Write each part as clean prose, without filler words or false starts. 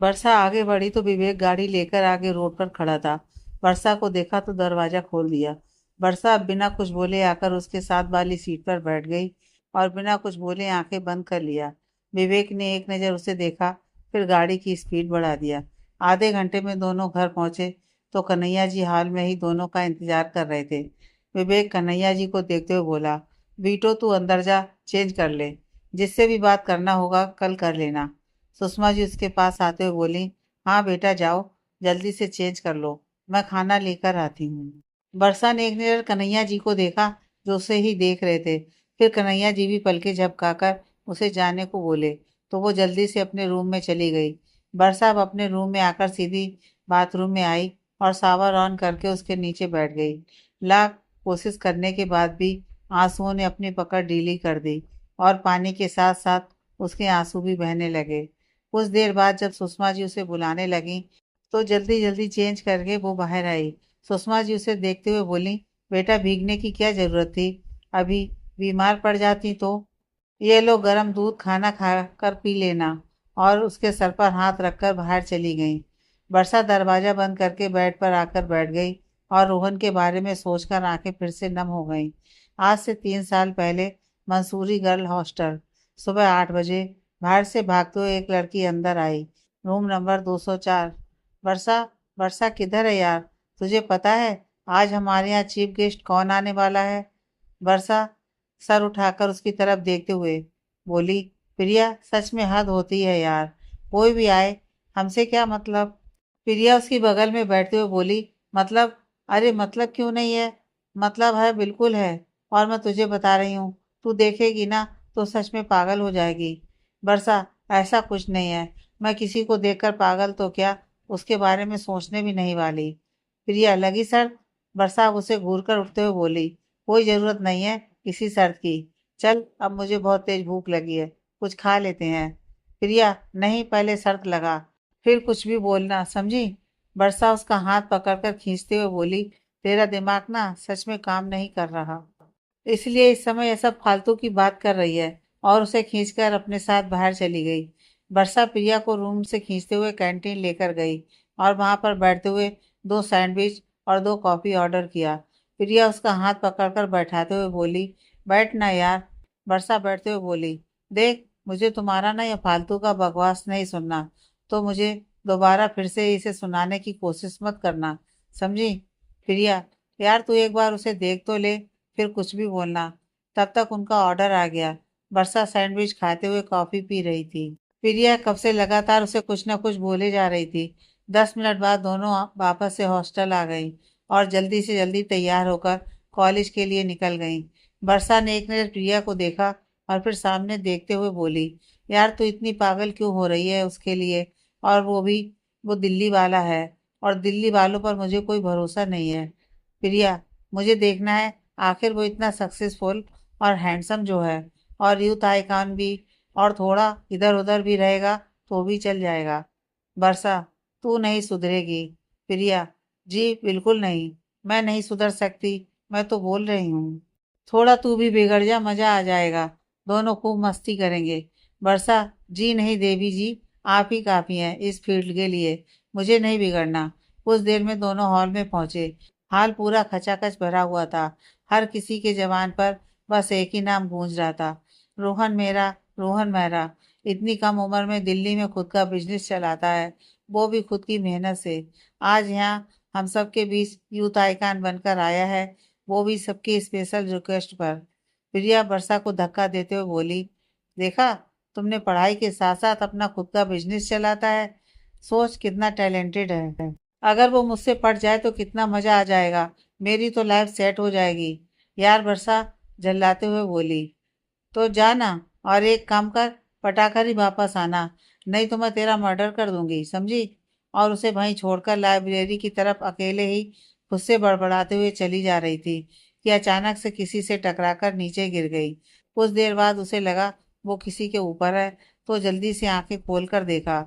वर्षा आगे बढ़ी तो विवेक गाड़ी लेकर आगे रोड पर खड़ा था। वर्षा को देखा तो दरवाजा खोल दिया। वर्षा अब बिना कुछ बोले आकर उसके साथ वाली सीट पर बैठ गई और बिना कुछ बोले आंखें बंद कर लिया। विवेक ने एक नज़र उसे देखा, फिर गाड़ी की स्पीड बढ़ा दिया। आधे घंटे में दोनों घर पहुंचे तो कन्हैया जी हाल में ही दोनों का इंतजार कर रहे थे। विवेक कन्हैया जी को देखते हुए बोला, बीटो तू अंदर जा, चेंज कर ले। जिससे भी बात करना होगा कल कर लेना। सुषमा जी उसके पास आते हुए बोली, हाँ बेटा जाओ, जल्दी से चेंज कर लो, मैं खाना लेकर आती हूँ। वर्षा ने एक नज़र कन्हैया जी को देखा जो उसे ही देख रहे थे। फिर कन्हैया जी भी पलके झपकाकर उसे जाने को बोले तो वो जल्दी से अपने रूम में चली गई। वर्षा अब अपने रूम में आकर सीधी बाथरूम में आई और शावर ऑन करके उसके नीचे बैठ गई। लाख कोशिश करने के बाद भी आंसुओं ने अपनी पकड़ ढीली कर दी और पानी के साथ साथ उसके आंसू भी बहने लगे। कुछ देर बाद जब सुषमा जी उसे बुलाने लगी तो जल्दी जल्दी चेंज करके वो बाहर आई। सुषमा जी उसे देखते हुए बोली, बेटा भीगने की क्या जरूरत थी, अभी बीमार पड़ जाती तो। ये लो गरम दूध, खाना खा कर पी लेना। और उसके सर पर हाथ रखकर बाहर चली गई। वर्षा दरवाजा बंद करके बेड पर आकर बैठ गई और रोहन के बारे में सोचकर आंखें फिर से नम हो गईं। आज से 3 साल पहले मंसूरी गर्ल हॉस्टल। सुबह 8 बजे बाहर से भागते हुए एक लड़की अंदर आई। Room number 204। वर्षा, वर्षा किधर है यार? तुझे पता है आज हमारे यहाँ चीफ गेस्ट कौन आने वाला है? वर्षा सर उठाकर उसकी तरफ देखते हुए बोली, प्रिया सच में हद होती है यार, कोई भी आए हमसे क्या मतलब। प्रिया उसकी बगल में बैठते हुए बोली, मतलब? अरे मतलब क्यों नहीं है, मतलब है, बिल्कुल है। और मैं तुझे बता रही हूँ, तू देखेगी ना तो सच में पागल हो जाएगी। वर्षा, ऐसा कुछ नहीं है, मैं किसी को देखकर पागल तो क्या, उसके बारे में सोचने भी नहीं वाली। प्रिया लगी सर? वर्षा उसे घूर कर उठते हुए बोली, कोई जरूरत नहीं है किसी शर्त की। चल अब मुझे बहुत तेज भूख लगी है, कुछ खा लेते हैं। प्रिया, नहीं पहले शर्त लगा, फिर कुछ भी बोलना, समझी? वर्षा उसका हाथ पकड़कर खींचते हुए बोली, तेरा दिमाग ना सच में काम नहीं कर रहा, इसलिए इस समय यह सब फालतू की बात कर रही है। और उसे खींचकर अपने साथ बाहर चली गई। वर्षा प्रिया को रूम से खींचते हुए कैंटीन लेकर गई और वहां पर बैठते हुए 2 सैंडविच और 2 कॉफ़ी ऑर्डर किया। प्रिया उसका हाथ पकड़कर बैठाते हुए बोली, बैठ ना यार। वर्षा बैठते हुए बोली, देख मुझे तुम्हारा ना यह फालतू का बकवास नहीं सुनना, तो मुझे दोबारा फिर से इसे सुनाने की कोशिश मत करना, समझी? प्रिया, यार तू एक बार उसे देख तो ले, फिर कुछ भी बोलना। तब तक उनका ऑर्डर आ गया। वर्षा सैंडविच खाते हुए कॉफी पी रही थी। प्रिया कब से लगातार उसे कुछ न कुछ बोले जा रही थी। 10 मिनट बाद दोनों वापस से हॉस्टल आ गईं और जल्दी से जल्दी तैयार होकर कॉलेज के लिए निकल गईं। वर्षा ने एक नज़र प्रिया को देखा और फिर सामने देखते हुए बोली, यार तू इतनी पागल क्यों हो रही है उसके लिए? और वो भी, वो दिल्ली वाला है और दिल्ली वालों पर मुझे कोई भरोसा नहीं है। प्रिया, मुझे देखना है आखिर वो इतना सक्सेसफुल और हैंडसम जो है, और यूथ आइकॉन भी, और थोड़ा इधर उधर भी रहेगा तो भी चल जाएगा। वर्षा, तू नहीं सुधरेगी। प्रिया, जी बिल्कुल नहीं, मैं नहीं सुधर सकती, मैं तो बोल रही हूँ। थोड़ा तू भी बिगड़ जा, मजा आ जाएगा, दोनों खूब मस्ती करेंगे। वर्षा, जी नहीं देवी जी, आप ही काफी हैं इस फील्ड के लिए, मुझे नहीं बिगड़ना। कुछ देर में दोनों हॉल में पहुंचे। हॉल पूरा खचाखच भरा हुआ था। हर किसी के जबान पर बस एक ही नाम गूंज रहा था, रोहन मेहरा, रोहन मेहरा। इतनी कम उम्र में दिल्ली में खुद का बिजनेस चलाता है, वो भी खुद की मेहनत से। आज यहाँ हम सब के बीच यूथ आइकॉन बनकर आया है, वो भी सबकी स्पेशल रिक्वेस्ट पर। प्रिया वर्षा को धक्का देते हुए बोली, देखा, तुमने पढ़ाई के साथ साथ अपना खुद का बिजनेस चलाता है, सोच कितना टैलेंटेड है। अगर वो मुझसे पट जाए तो कितना मजा आ जाएगा, मेरी तो लाइफ सेट हो जाएगी। यार वर्षा झल्लाते हुए बोली, तो जाना और एक काम कर, पटाखा ही वापस आना, नहीं तो मैं तेरा मर्डर कर दूंगी, समझी? और उसे वहीं छोड़कर लाइब्रेरी की तरफ अकेले ही खुद से बड़बड़ाते हुए चली जा रही थी कि अचानक से किसी से टकराकर नीचे गिर गई। कुछ देर बाद उसे लगा वो किसी के ऊपर है, तो जल्दी से आंखें खोल कर देखा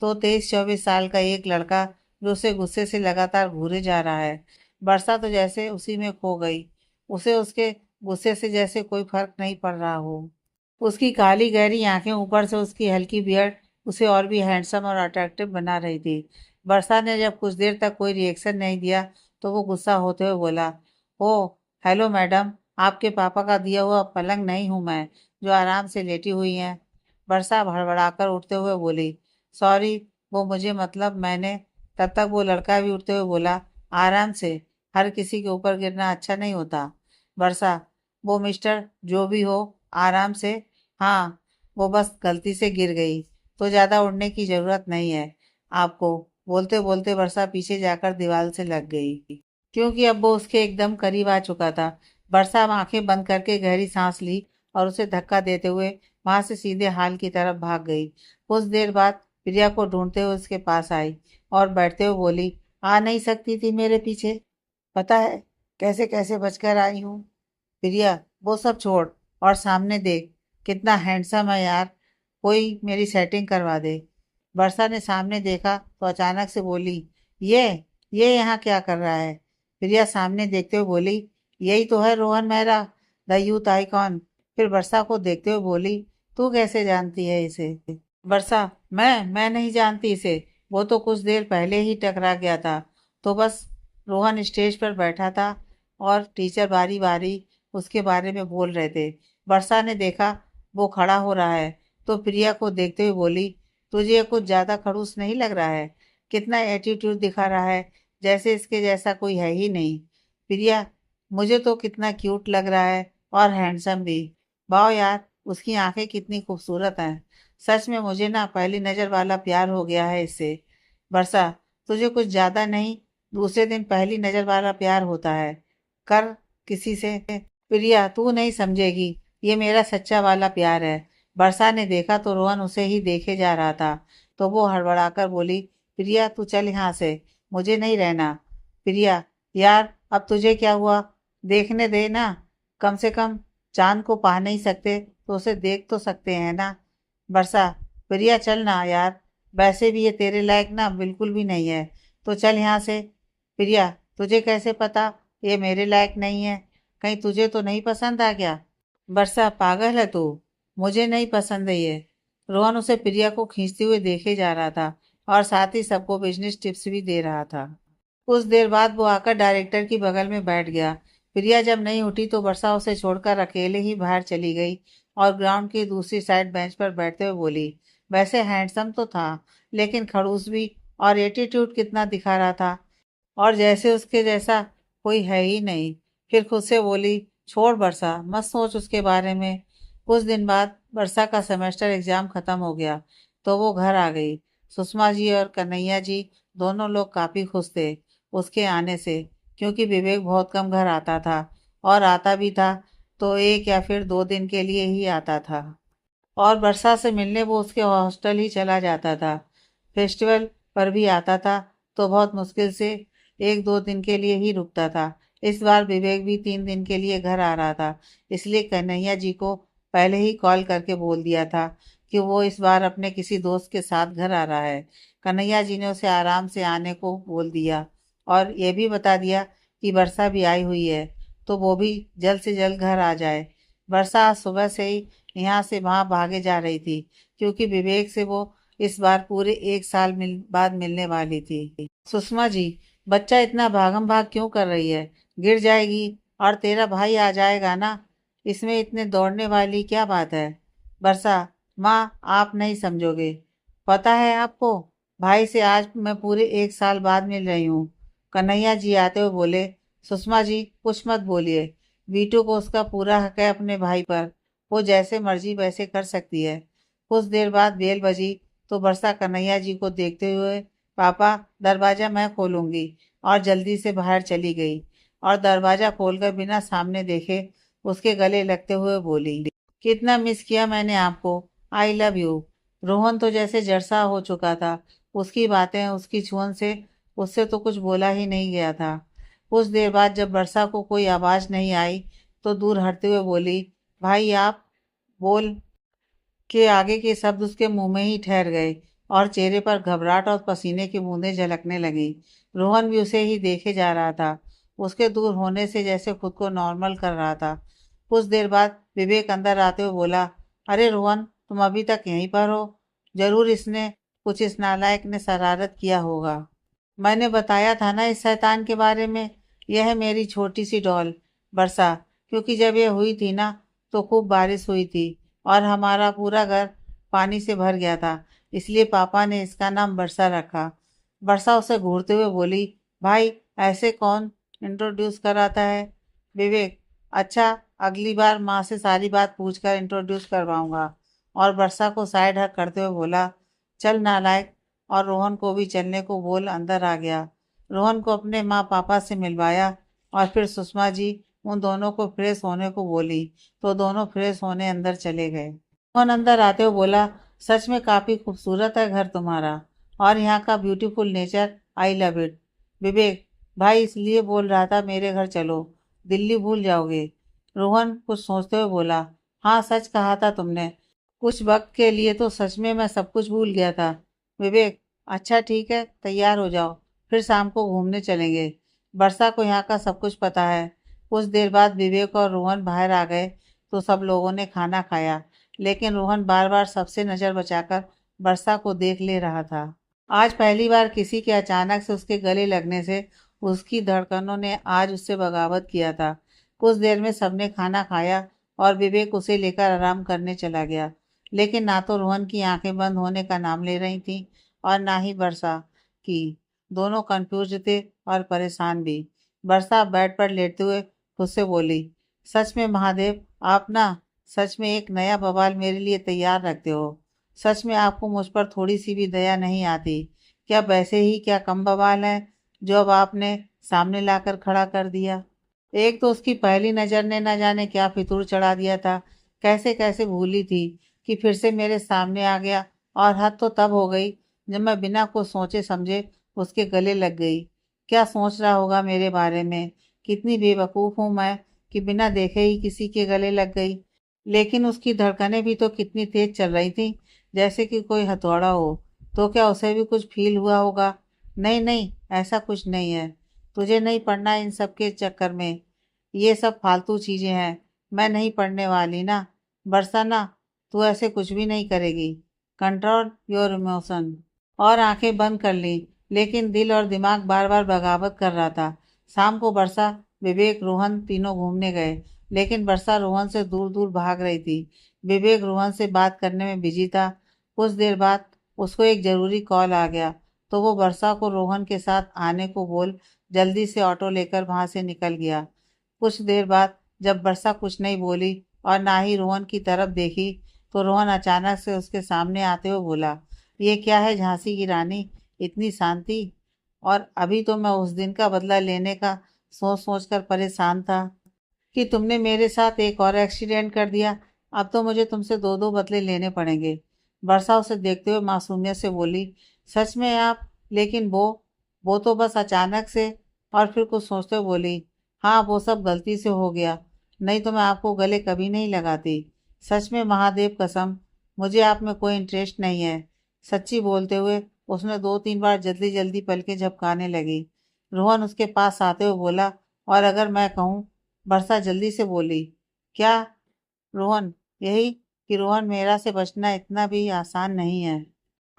तो 23-24 साल का एक लड़का जो उसे गुस्से से लगातार घूरे जा रहा है। वर्षा तो जैसे उसी में खो गई। उसे उसके गुस्से से जैसे कोई फर्क नहीं पड़ रहा हो। उसकी काली गहरी आंखें, ऊपर से उसकी हल्की बियर्ड, उसे और भी हैंडसम और अट्रैक्टिव बना रही थी। वर्षा ने जब कुछ देर तक कोई रिएक्शन नहीं दिया तो वो गुस्सा होते हुए बोला, ओ हेलो मैडम, आपके पापा का दिया हुआ पलंग नहीं हूं मैं जो आराम से लेटी हुई हैं। वर्षा भड़बड़ाकर उठते हुए बोली, सॉरी, वो मुझे मतलब मैंने। तब तक वो लड़का भी उठते हुए बोला, आराम से, हर किसी के ऊपर गिरना अच्छा नहीं होता। वर्षा, वो मिस्टर जो भी हो, आराम से। हाँ, वो बस गलती से गिर गई, तो ज्यादा उड़ने की जरूरत नहीं है आपको। बोलते बोलते वर्षा पीछे जाकर दीवार से लग गई, क्योंकि अब वो उसके एकदम करीब आ चुका था। वर्षा आंखें बंद करके गहरी सांस ली और उसे धक्का देते हुए वहां से सीधे हाल की तरफ भाग गई। कुछ देर बाद प्रिया को ढूंढते हुए उसके पास आई और बैठते हुए बोली, आ नहीं सकती थी मेरे पीछे? पता है कैसे कैसे बचकर आई हूँ। प्रिया, वो सब छोड़ और सामने देख, कितना हैंडसम है यार, कोई मेरी सेटिंग करवा दे। वर्षा ने सामने देखा तो अचानक से बोली, ये ये यहाँ क्या कर रहा है? प्रिया सामने देखते हुए बोली, यही तो है Rohan Mehra, the youth icon. फिर वर्षा को देखते हुए बोली, तू कैसे जानती है इसे? वर्षा, मैं नहीं जानती इसे, वो तो कुछ देर पहले ही टकरा गया था। तो बस रोहन स्टेज पर बैठा था और टीचर बारी बारी उसके बारे में बोल रहे थे। वर्षा ने देखा वो खड़ा हो रहा है तो प्रिया को देखते हुए बोली, तुझे ये कुछ ज्यादा खड़ूस नहीं लग रहा है? कितना एटीट्यूड दिखा रहा है, जैसे इसके जैसा कोई है ही नहीं। प्रिया, मुझे तो कितना क्यूट लग रहा है और हैंडसम भी। वाह यार, उसकी आंखें कितनी खूबसूरत हैं। सच में मुझे ना पहली नजर वाला प्यार हो गया है इससे। वर्षा, तुझे कुछ ज्यादा नहीं, दूसरे दिन पहली नजर वाला प्यार होता है, कर किसी से। प्रिया, तू नहीं समझेगी, ये मेरा सच्चा वाला प्यार है। वर्षा ने देखा तो रोहन उसे ही देखे जा रहा था, तो वो हड़बड़ाकर बोली, प्रिया तू चल यहाँ से, मुझे नहीं रहना। प्रिया, यार अब तुझे क्या हुआ, देखने दे ना, कम से कम चांद को पा नहीं सकते तो उसे देख तो सकते हैं ना। वर्षा, प्रिया चल ना यार, वैसे भी ये तेरे लायक ना बिल्कुल भी नहीं है, तो चल यहाँ से। प्रिया, तुझे कैसे पता ये मेरे लायक नहीं है? कहीं तुझे तो नहीं पसंद आ गया? वर्षा, पागल है तू, मुझे नहीं पसंद है ये। रोहन उसे प्रिया को खींचते हुए देखे जा रहा था और साथ ही सबको बिजनेस टिप्स भी दे रहा था। कुछ देर बाद वो आकर डायरेक्टर की बगल में बैठ गया। प्रिया जब नहीं उठी तो वर्षा उसे छोड़कर अकेले ही बाहर चली गई और ग्राउंड की दूसरी साइड बेंच पर बैठते हुए बोली, वैसे हैंडसम तो था, लेकिन खड़ूस भी, और एटीट्यूड कितना दिखा रहा था, और जैसे उसके जैसा कोई है ही नहीं। फिर खुद से बोली, छोड़ वर्षा, मत सोच उसके बारे में। कुछ दिन बाद वर्षा का सेमेस्टर एग्जाम खत्म हो गया तो वो घर आ गई। सुषमा जी और कन्हैया जी दोनों लोग काफी खुश थे उसके आने से, क्योंकि विवेक बहुत कम घर आता था, और आता भी था तो एक या फिर 2 दिन के लिए ही आता था। और वर्षा से मिलने वो उसके हॉस्टल ही चला जाता था। फेस्टिवल पर भी आता था तो बहुत मुश्किल से 1-2 दिन के लिए ही रुकता था। इस बार विवेक भी 3 दिन के लिए घर आ रहा था, इसलिए कन्हैया जी को पहले ही कॉल करके बोल दिया था कि वो इस बार अपने किसी दोस्त के साथ घर आ रहा है। कन्हैया जी ने उसे आराम से आने को बोल दिया और ये भी बता दिया कि वर्षा भी आई हुई है, तो वो भी जल्द से जल्द घर आ जाए। वर्षा आज सुबह से ही यहाँ से वहाँ भागे जा रही थी, क्योंकि विवेक से वो इस बार पूरे 1 साल बाद मिलने वाली थी। सुषमा जी, बच्चा इतना भागम भाग क्यों कर रही है? गिर जाएगी, और तेरा भाई आ जाएगा ना, इसमें इतने दौड़ने वाली क्या बात है? वर्षा, माँ आप नहीं समझोगे, पता है आपको, भाई से आज मैं पूरे 1 साल बाद मिल रही हूँ। कन्हैया जी आते हुए बोले, सुषमा जी कुछ मत बोलिए, वीटू को उसका पूरा हक है अपने भाई पर, वो जैसे मर्जी वैसे कर सकती है। कुछ देर बाद बेल बजी तो वर्षा कन्हैया जी को देखते हुए, पापा दरवाजा मैं खोलूंगी, और जल्दी से बाहर चली गई और दरवाजा खोलकर बिना सामने देखे उसके गले लगते हुए बोली, कितना मिस किया मैंने आपको, आई लव यू। रोहन तो जैसे जरसा हो चुका था, उसकी बातें, उसकी छुअन से उससे तो कुछ बोला ही नहीं गया था। कुछ देर बाद जब वर्षा को कोई आवाज नहीं आई तो दूर हटते हुए बोली, भाई आप, बोल के आगे के शब्द उसके मुंह में ही ठहर गए और चेहरे पर घबराहट और पसीने की बूंदें झलकने लगी। रोहन भी उसे ही देखे जा रहा था, उसके दूर होने से जैसे खुद को नॉर्मल कर रहा था। कुछ देर बाद विवेक अंदर आते हुए बोला, अरे रोहन, तुम अभी तक यहीं पर हो? जरूर इसने कुछ इस नालायक ने शरारत किया होगा। मैंने बताया था ना इस शैतान के बारे में। यह है मेरी छोटी सी डॉल बरसा, क्योंकि जब ये हुई थी ना तो खूब बारिश हुई थी और हमारा पूरा घर पानी से भर गया था, इसलिए पापा ने इसका नाम बरसा रखा। बरसा उसे घूरते हुए बोली, भाई ऐसे कौन इंट्रोड्यूस कराता है? विवेक, अच्छा अगली बार माँ से सारी बात पूछकर इंट्रोड्यूस करवाऊंगा। और बरसा को साइड हक करते हुए बोला, चल नालायक। और रोहन को भी चलने को बोल अंदर आ गया। रोहन को अपने माँ पापा से मिलवाया और फिर सुषमा जी उन दोनों को फ्रेश होने को बोली तो दोनों फ्रेश होने अंदर चले गए। रोहन अंदर आते हुए बोला, सच में काफी खूबसूरत है घर तुम्हारा और यहाँ का beautiful nature, I love it. Vivek, भाई इसलिए बोल रहा था मेरे घर चलो, दिल्ली भूल जाओगे। रोहन कुछ सोचते हुए बोला, हाँ सच कहा था तुमने, कुछ वक्त के लिए तो सच में मैं सब कुछ भूल गया था। विवेक, अच्छा ठीक है, तैयार हो जाओ, फिर शाम को घूमने चलेंगे। वर्षा को यहाँ का सब कुछ पता है। कुछ देर बाद विवेक और रोहन बाहर आ गए तो सब लोगों ने खाना खाया, लेकिन रोहन बार बार सबसे नज़र बचाकर वर्षा को देख ले रहा था। आज पहली बार किसी के अचानक से उसके गले लगने से उसकी धड़कनों ने आज उससे बगावत किया था। कुछ देर में सबने खाना खाया और विवेक उसे लेकर आराम करने चला गया, लेकिन ना तो रोहन की आंखें बंद होने का नाम ले रही थीं और ना ही वर्षा की। दोनों कंफ्यूज थे और परेशान भी। वर्षा बेड पर लेटते हुए खुद से बोली, सच में महादेव, आप ना सच में एक नया बवाल मेरे लिए तैयार रखते हो। सच में आपको मुझ पर थोड़ी सी भी दया नहीं आती क्या? वैसे ही क्या कम बवाल है जो अब आपने सामने लाकर खड़ा कर दिया। एक तो उसकी पहली नज़र ने न जाने क्या फितूर चढ़ा दिया था, कैसे कैसे भूली थी कि फिर से मेरे सामने आ गया। और हद तो तब हो गई जब मैं बिना कुछ सोचे समझे उसके गले लग गई। क्या सोच रहा होगा मेरे बारे में? कितनी बेवकूफ़ हूँ मैं कि बिना देखे ही किसी के गले लग गई। लेकिन उसकी धड़कनें भी तो कितनी तेज चल रही थी, जैसे कि कोई हथौड़ा हो। तो क्या उसे भी कुछ फील हुआ होगा? नहीं नहीं, ऐसा कुछ नहीं है। तुझे नहीं पढ़ना इन सब के चक्कर में, ये सब फालतू चीजें हैं। मैं नहीं पढ़ने वाली ना बरसाना, तू ऐसे कुछ भी नहीं करेगी। Control your emotion. और आंखें बंद कर ली, लेकिन दिल और दिमाग बार बार बगावत कर रहा था। शाम को बरसा, विवेक, रोहन तीनों घूमने गए, लेकिन बरसा रोहन से दूर दूर भाग रही थी। विवेक रोहन से बात करने में बिजी था। कुछ देर बाद उसको एक जरूरी कॉल आ गया तो वो वर्षा को रोहन के साथ आने को बोल जल्दी से ऑटो लेकर वहां से निकल गया। कुछ देर बाद जब वर्षा कुछ नहीं बोली और ना ही रोहन की तरफ देखी तो रोहन अचानक से उसके सामने आते हुए बोला, ये क्या है झांसी की रानी, इतनी शांति? और अभी तो मैं उस दिन का बदला लेने का सोच सोच कर परेशान था कि तुमने मेरे साथ एक और एक्सीडेंट कर दिया। अब तो मुझे तुमसे दो दो बदले लेने पड़ेंगे। वर्षा उसे देखते हुए मासूमियत से बोली, सच में आप? लेकिन वो तो बस अचानक से। और फिर कुछ सोचते हुए बोली, हाँ वो सब गलती से हो गया, नहीं तो मैं आपको गले कभी नहीं लगाती। सच में महादेव कसम, मुझे आप में कोई इंटरेस्ट नहीं है। सच्ची बोलते हुए उसने दो तीन बार जल्दी जल्दी पलकें झपकाने लगी। रोहन उसके पास आते हुए बोला, और अगर मैं कहूँ? वर्षा जल्दी से बोली, क्या? रोहन, यही कि रोहन मेरा से बचना इतना भी आसान नहीं है,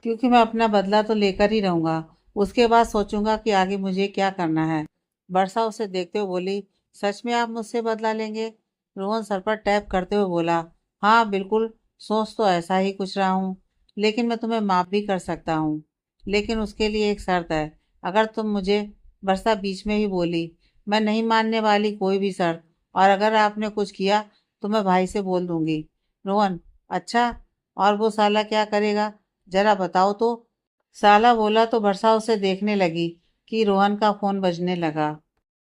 क्योंकि मैं अपना बदला तो लेकर ही रहूंगा। उसके बाद सोचूंगा कि आगे मुझे क्या करना है। वर्षा उसे देखते हुए बोली, सच में आप मुझसे बदला लेंगे? रोहन सर पर टैप करते हुए बोला, हाँ बिल्कुल, सोच तो ऐसा ही कुछ रहा हूँ, लेकिन मैं तुम्हें माफ भी कर सकता हूँ। लेकिन उसके लिए एक शर्त है, अगर तुम मुझे। वर्षा बीच में ही बोली, मैं नहीं मानने वाली कोई भी शर्त, और अगर आपने कुछ किया तो मैं भाई से बोल दूंगी। रोहन, अच्छा, और वो साला क्या करेगा, जरा बताओ तो। साला बोला तो वर्षा उसे देखने लगी कि रोहन का फोन बजने लगा।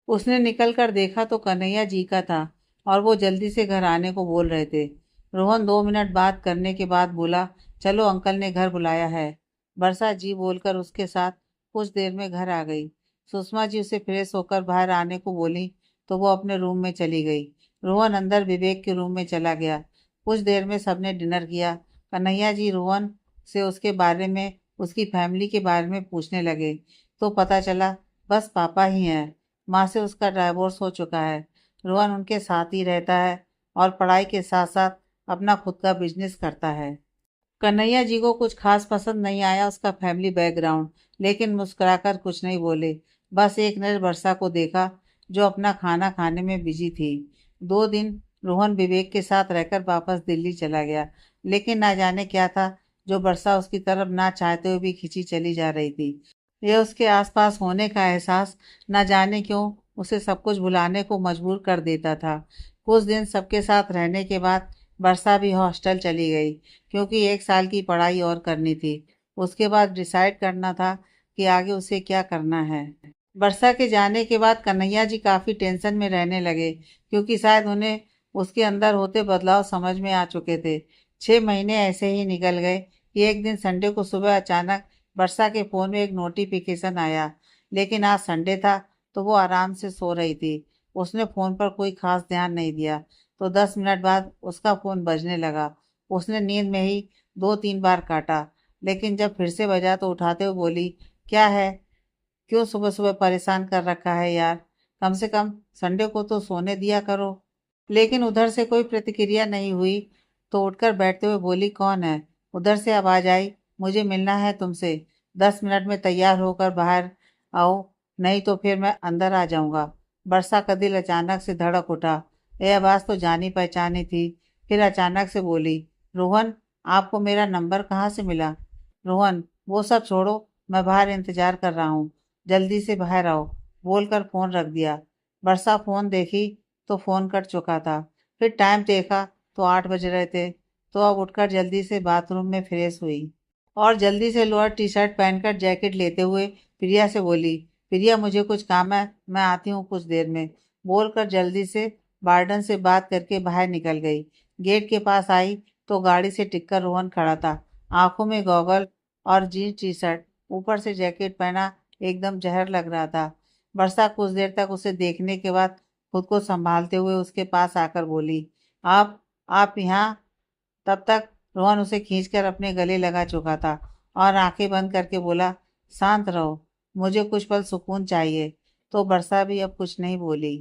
उसने निकल कर देखा तो कन्हैया जी का था और वो जल्दी से घर आने को बोल रहे थे। रोहन 2 मिनट बात करने के बाद बोला, चलो अंकल ने घर बुलाया है। वर्षा जी बोलकर उसके साथ कुछ देर में घर आ गई। सुषमा जी उसे फ्रेश होकर बाहर आने को बोली तो वो अपने रूम में चली गई। रोहन अंदर विवेक के रूम में चला गया। कुछ देर में सबने डिनर किया। कन्हैया जी रोहन से उसके बारे में, उसकी फैमिली के बारे में पूछने लगे तो पता चला बस पापा ही हैं। माँ से उसका डाइवोर्स हो चुका है। रोहन उनके साथ ही रहता है और पढ़ाई के साथ साथ अपना खुद का बिजनेस करता है। कन्हैया जी को कुछ खास पसंद नहीं आया उसका फैमिली बैकग्राउंड, लेकिन मुस्कुराकर कुछ नहीं बोले। बस एक नज़र वर्षा को देखा, जो अपना खाना खाने में बिजी थी। 2 दिन रोहन विवेक के साथ रहकर वापस दिल्ली चला गया, लेकिन ना जाने क्या था जो वर्षा उसकी तरफ ना चाहते हुए भी खींची चली जा रही थी। यह उसके आसपास होने का एहसास न जाने क्यों उसे सब कुछ भुलाने को मजबूर कर देता था। कुछ दिन सबके साथ रहने के बाद वर्षा भी हॉस्टल चली गई, क्योंकि 1 साल की पढ़ाई और करनी थी। उसके बाद डिसाइड करना था कि आगे उसे क्या करना है। वर्षा के जाने के बाद कन्हैया जी काफ़ी टेंशन में रहने लगे, क्योंकि शायद उन्हें उसके अंदर होते बदलाव समझ में आ चुके थे। 6 महीने ऐसे ही निकल गए कि एक दिन संडे को सुबह अचानक वर्षा के फ़ोन में एक नोटिफिकेशन आया। लेकिन आज संडे था, तो वो आराम से सो रही थी। उसने फ़ोन पर कोई खास ध्यान नहीं दिया, तो 10 मिनट बाद उसका फ़ोन बजने लगा। उसने नींद में ही 2-3 बार काटा, लेकिन जब फिर से बजा तो उठाते हुए बोली, क्या है? क्यों सुबह सुबह परेशान कर रखा है यार? कम से कम संडे को तो सोने दिया करो। लेकिन उधर से कोई प्रतिक्रिया नहीं हुई, तो उठकर बैठते हुए बोली, कौन है? उधर से आवाज आई, मुझे मिलना है तुमसे। 10 मिनट में तैयार होकर बाहर आओ, नहीं तो फिर मैं अंदर आ जाऊंगा। वर्षा का दिल अचानक से धड़क उठा। यह आवाज तो जानी पहचानी थी। फिर अचानक से बोली, रोहन, आपको मेरा नंबर कहाँ से मिला? रोहन, वो सब छोड़ो, मैं बाहर इंतजार कर रहा हूँ, जल्दी से बाहर आओ, बोलकर फोन रख दिया। वर्षा फोन देखी तो फोन कट चुका था। फिर टाइम देखा तो 8 बज रहे थे। तो अब उठकर जल्दी से बाथरूम में फ्रेश हुई और जल्दी से लोअर टी शर्ट पहनकर जैकेट लेते हुए प्रिया से बोली, प्रिया मुझे कुछ काम है, मैं आती हूँ कुछ देर में। बोलकर जल्दी से वार्डन से बात करके बाहर निकल गई। गेट के पास आई तो गाड़ी से टिककर रोहन खड़ा था, आंखों में गॉगल और जीन्स टी शर्ट, ऊपर से जैकेट पहना, एकदम जहर लग रहा था। वर्षा कुछ देर तक उसे देखने के बाद खुद को संभालते हुए उसके पास आकर बोली, आप यहाँ? तब तक रोहन उसे खींचकर अपने गले लगा चुका था और आंखें बंद करके बोला, शांत रहो, मुझे कुछ पल सुकून चाहिए। तो वर्षा भी अब कुछ नहीं बोली।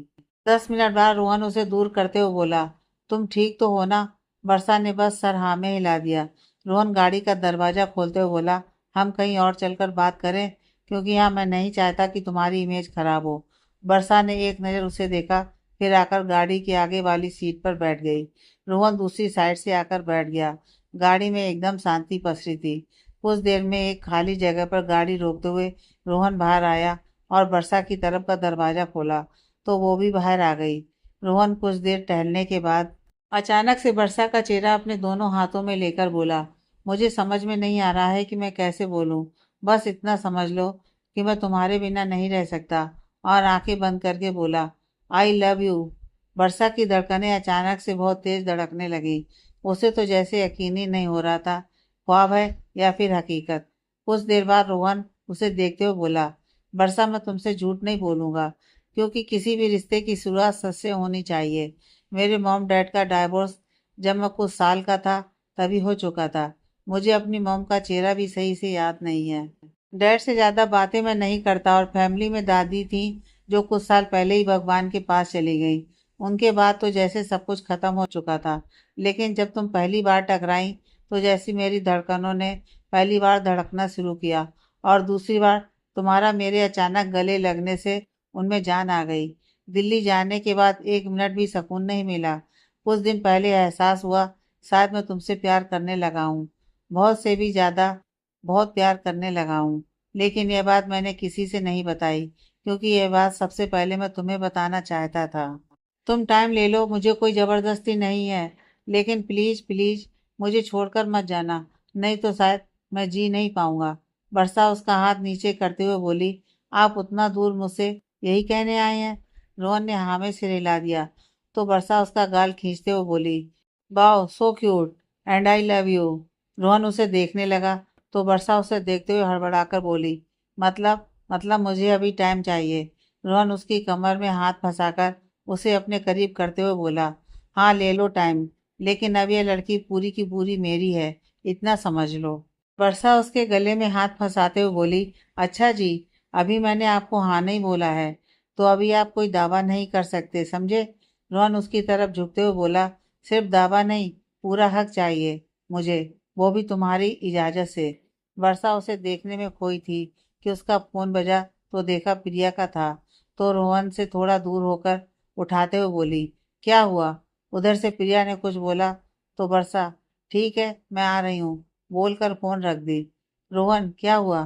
10 मिनट बाद रोहन उसे दूर करते हुए बोला, तुम ठीक तो हो ना? वर्षा ने बस सर हाँ में हिला दिया। रोहन गाड़ी का दरवाजा खोलते हुए बोला, हम कहीं और चलकर बात करें, क्योंकि यहाँ मैं नहीं चाहता कि तुम्हारी इमेज खराब हो। वर्षा ने एक नज़र उसे देखा, फिर आकर गाड़ी के आगे वाली सीट पर बैठ गई। रोहन दूसरी साइड से आकर बैठ गया। गाड़ी में एकदम शांति पसरी थी। कुछ देर में एक खाली जगह पर गाड़ी रोकते हुए रोहन बाहर आया और वर्षा की तरफ का दरवाजा खोला, तो वो भी बाहर आ गई। रोहन कुछ देर टहलने के बाद अचानक से वर्षा का चेहरा अपने दोनों हाथों में लेकर बोला, मुझे समझ में नहीं आ रहा है कि मैं कैसे बोलूं। बस इतना समझ लो कि मैं तुम्हारे बिना नहीं रह सकता। और आंखें बंद करके बोला, आई लव यू। वर्षा की धड़कनें अचानक से बहुत तेज धड़कने लगी। उसे तो जैसे यकीन ही नहीं हो रहा था, ख्वाब है या फिर हकीकत। कुछ देर बाद रोहन उसे देखते हुए बोला, वर्षा मैं तुमसे झूठ नहीं बोलूंगा, क्योंकि किसी भी रिश्ते की शुरुआत सच से होनी चाहिए। मेरे मॉम डैड का डाइवोर्स जब मैं कुछ साल का था तभी हो चुका था। मुझे अपनी मॉम का चेहरा भी सही से याद नहीं है। डैड से ज़्यादा बातें मैं नहीं करता, और फैमिली में दादी थी जो कुछ साल पहले ही भगवान के पास चली गई। उनके बाद तो जैसे सब कुछ खत्म हो चुका था। लेकिन जब तुम पहली बार टकराई, तो जैसी मेरी धड़कनों ने पहली बार धड़कना शुरू किया, और दूसरी बार तुम्हारा मेरे अचानक गले लगने से उनमें जान आ गई। दिल्ली जाने के बाद 1 मिनट भी सुकून नहीं मिला। कुछ दिन पहले एहसास हुआ, शायद मैं तुमसे प्यार करने लगा हूँ, बहुत से भी ज़्यादा, बहुत प्यार करने लगा हूँ। लेकिन यह बात मैंने किसी से नहीं बताई, क्योंकि यह बात सबसे पहले मैं तुम्हें बताना चाहता था। तुम टाइम ले लो, मुझे कोई ज़बरदस्ती नहीं है, लेकिन प्लीज़ प्लीज़ मुझे छोड़कर मत जाना, नहीं तो शायद मैं जी नहीं पाऊंगा। वर्षा उसका हाथ नीचे करते हुए बोली, आप उतना दूर मुझसे यही कहने आए हैं? रोहन ने हाँ में सिर हिला दिया। तो वर्षा उसका गाल खींचते हुए बोली, wow so cute and I love you. Rohan उसे देखने लगा, तो वर्षा उसे देखते हुए हड़बड़ाकर बोली, मतलब मुझे अभी टाइम चाहिए। रोहन उसकी कमर में हाथ फंसाकर उसे अपने करीब करते हुए बोला, हाँ ले लो टाइम, लेकिन अब यह लड़की पूरी की पूरी मेरी है, इतना समझ लो। वर्षा उसके गले में हाथ फंसाते हुए बोली, अच्छा जी, अभी मैंने आपको हाँ नहीं बोला है, तो अभी आप कोई दावा नहीं कर सकते, समझे? रोहन उसकी तरफ झुकते हुए बोला, सिर्फ दावा नहीं, पूरा हक चाहिए मुझे। वो भी तुम्हारी इजाज़त से। वर्षा उसे देखने में खोई थी कि उसका फ़ोन बजा तो देखा प्रिया का था, तो रोहन से थोड़ा दूर होकर उठाते हुए बोली, क्या हुआ? उधर से प्रिया ने कुछ बोला तो वर्षा, ठीक है मैं आ रही हूँ, बोलकर फ़ोन रख दी। रोहन, क्या हुआ?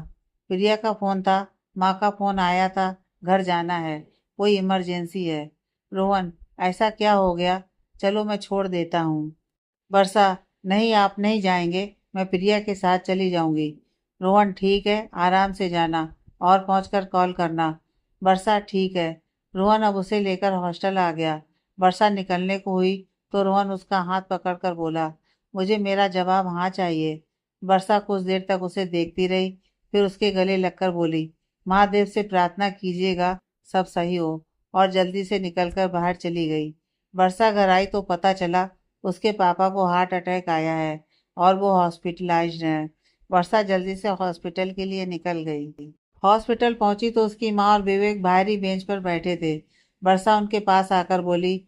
प्रिया का फ़ोन था, माँ का फ़ोन आया था, घर जाना है, कोई इमरजेंसी है। रोहन, ऐसा क्या हो गया? चलो मैं छोड़ देता हूँ। वर्षा, नहीं आप नहीं जाएंगे, मैं प्रिया के साथ चली जाऊंगी। रोहन, ठीक है आराम से जाना और पहुंचकर कॉल करना। वर्षा, ठीक है। रोहन अब उसे लेकर हॉस्टल आ गया। वर्षा निकलने को हुई तो रोहन उसका हाथ पकड़कर बोला, मुझे मेरा जवाब हाँ चाहिए। वर्षा कुछ देर तक उसे देखती रही, फिर उसके गले लगकर बोली, महादेव से प्रार्थना कीजिएगा सब सही हो, और जल्दी से निकलकर बाहर चली गई। वर्षा घर आई तो पता चला उसके पापा को हार्ट अटैक आया है और वो हॉस्पिटलाइज्ड हैं। वर्षा जल्दी से हॉस्पिटल के लिए निकल गई। हॉस्पिटल पहुंची तो उसकी माँ और विवेक बाहरी बेंच पर बैठे थे। वर्षा उनके पास आकर बोली,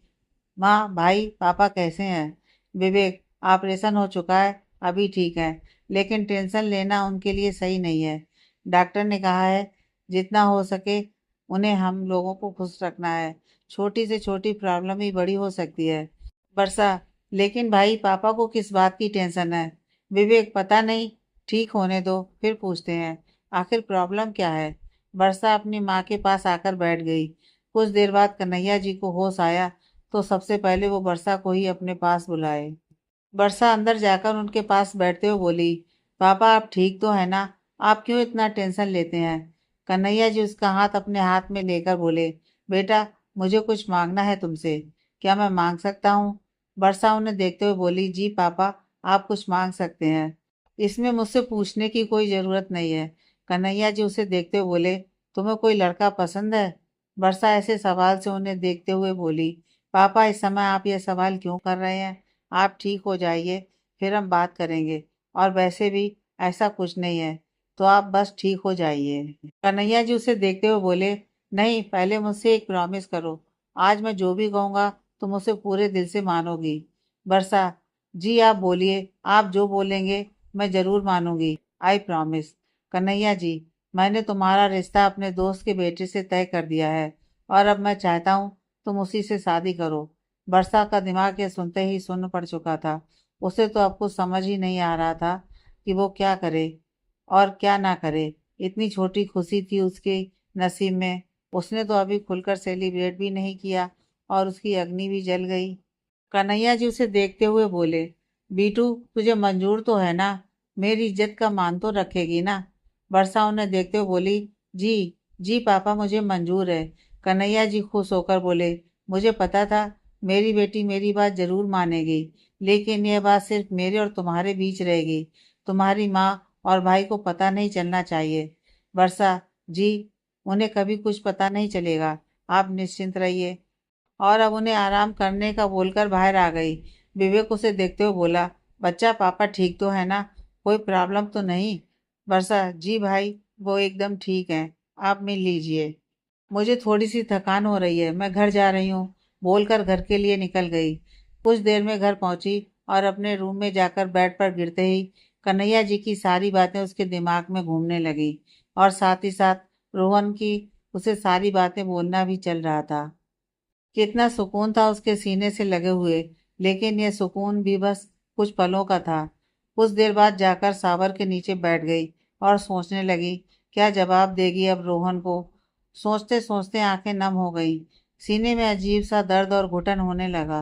माँ भाई पापा कैसे हैं? विवेक, ऑपरेशन हो चुका है, अभी ठीक है, लेकिन टेंशन लेना उनके लिए सही नहीं है। डॉक्टर ने कहा है जितना हो सके उन्हें हम लोगों को खुश रखना है। छोटी से छोटी प्रॉब्लम ही बड़ी हो सकती है। वर्षा, लेकिन भाई पापा को किस बात की टेंशन है? विवेक, पता नहीं, ठीक होने दो फिर पूछते हैं, आखिर प्रॉब्लम क्या है? वर्षा अपनी माँ के पास आकर बैठ गई। कुछ देर बाद कन्हैया जी को होश आया तो सबसे पहले वो वर्षा को ही अपने पास बुलाए। वर्षा अंदर जाकर उनके पास बैठते हुए बोली, पापा आप ठीक तो है ना? आप क्यों इतना टेंशन लेते हैं? कन्हैया जी उसका हाथ अपने हाथ में लेकर बोले, बेटा मुझे कुछ मांगना है तुमसे, क्या मैं मांग सकता हूँ? वर्षा उन्हें देखते हुए बोली, जी पापा आप कुछ मांग सकते हैं, इसमें मुझसे पूछने की कोई ज़रूरत नहीं है। कन्हैया जी उसे देखते हुए बोले, तुम्हें कोई लड़का पसंद है? वर्षा ऐसे सवाल से उन्हें देखते हुए बोली, पापा इस समय आप यह सवाल क्यों कर रहे हैं? आप ठीक हो जाइए फिर हम बात करेंगे, और वैसे भी ऐसा कुछ नहीं है, तो आप बस ठीक हो जाइए। कन्हैया जी उसे देखते हुए बोले, नहीं पहले मुझसे एक प्रॉमिस करो, आज मैं जो भी कहूँगा तुम उसे पूरे दिल से मानोगी। वर्षा, जी आप बोलिए, आप जो बोलेंगे मैं ज़रूर मानूंगी, आई प्रॉमिस। कन्हैया जी, मैंने तुम्हारा रिश्ता अपने दोस्त के बेटे से तय कर दिया है और अब मैं चाहता हूँ तुम उसी से शादी करो। वर्षा का दिमाग ये सुनते ही सुन्न पड़ चुका था। उसे तो अब कुछ समझ ही नहीं आ रहा था कि वो क्या करे और क्या ना करे। इतनी छोटी खुशी थी उसके नसीब में, उसने तो अभी खुलकर सेलिब्रेट भी नहीं किया और उसकी अग्नि भी जल गई। कन्हैया जी उसे देखते हुए बोले, बीटू तुझे मंजूर तो है ना? मेरी इज्जत का मान तो रखेगी ना? वर्षा उन्हें देखते हुए बोली, जी जी पापा मुझे मंजूर है। कन्हैया जी खुश होकर बोले, मुझे पता था मेरी बेटी मेरी बात जरूर मानेगी, लेकिन यह बात सिर्फ मेरे और तुम्हारे बीच रहेगी, तुम्हारी माँ और भाई को पता नहीं चलना चाहिए। वर्षा, जी उन्हें कभी कुछ पता नहीं चलेगा, आप निश्चिंत रहिए। और अब उन्हें आराम करने का बोलकर बाहर आ गई। विवेक उसे देखते हुए बोला, बच्चा पापा ठीक तो है ना? कोई प्रॉब्लम तो नहीं? वर्षा, जी भाई वो एकदम ठीक है, आप मिल लीजिए। मुझे थोड़ी सी थकान हो रही है, मैं घर जा रही हूँ, बोलकर घर के लिए निकल गई। कुछ देर में घर पहुंची और अपने रूम में जाकर बेड पर गिरते ही कन्हैया जी की सारी बातें उसके दिमाग में घूमने लगी, और साथ ही साथ रोहन की उसे सारी बातें बोलना भी चल रहा था। कितना सुकून था उसके सीने से लगे हुए, लेकिन यह सुकून भी बस कुछ पलों का था। कुछ देर बाद जाकर सावर के नीचे बैठ गई और सोचने लगी, क्या जवाब देगी अब रोहन को। सोचते सोचते आंखें नम हो गईं, सीने में अजीब सा दर्द और घुटन होने लगा।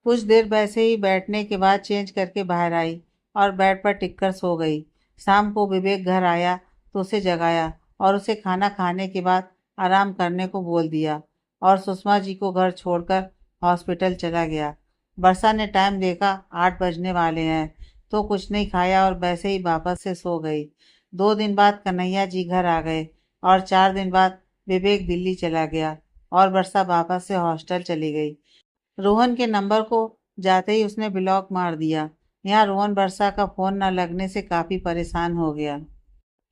कुछ देर वैसे ही बैठने के बाद चेंज करके बाहर आई और बेड पर टिककर सो गई। शाम को विवेक घर आया तो उसे जगाया और उसे खाना खाने के बाद आराम करने को बोल दिया, और सुषमा जी को घर छोड़कर हॉस्पिटल चला गया। वर्षा ने टाइम देखा, 8 बजने वाले हैं, तो कुछ नहीं खाया और वैसे ही वापस से सो गई। 2 दिन बाद कन्हैया जी घर आ गए और 4 दिन बाद विवेक दिल्ली चला गया और वर्षा वापस से हॉस्टल चली गई। रोहन के नंबर को जाते ही उसने ब्लॉक मार दिया। यहाँ रोहन वर्षा का फोन न लगने से काफी परेशान हो गया।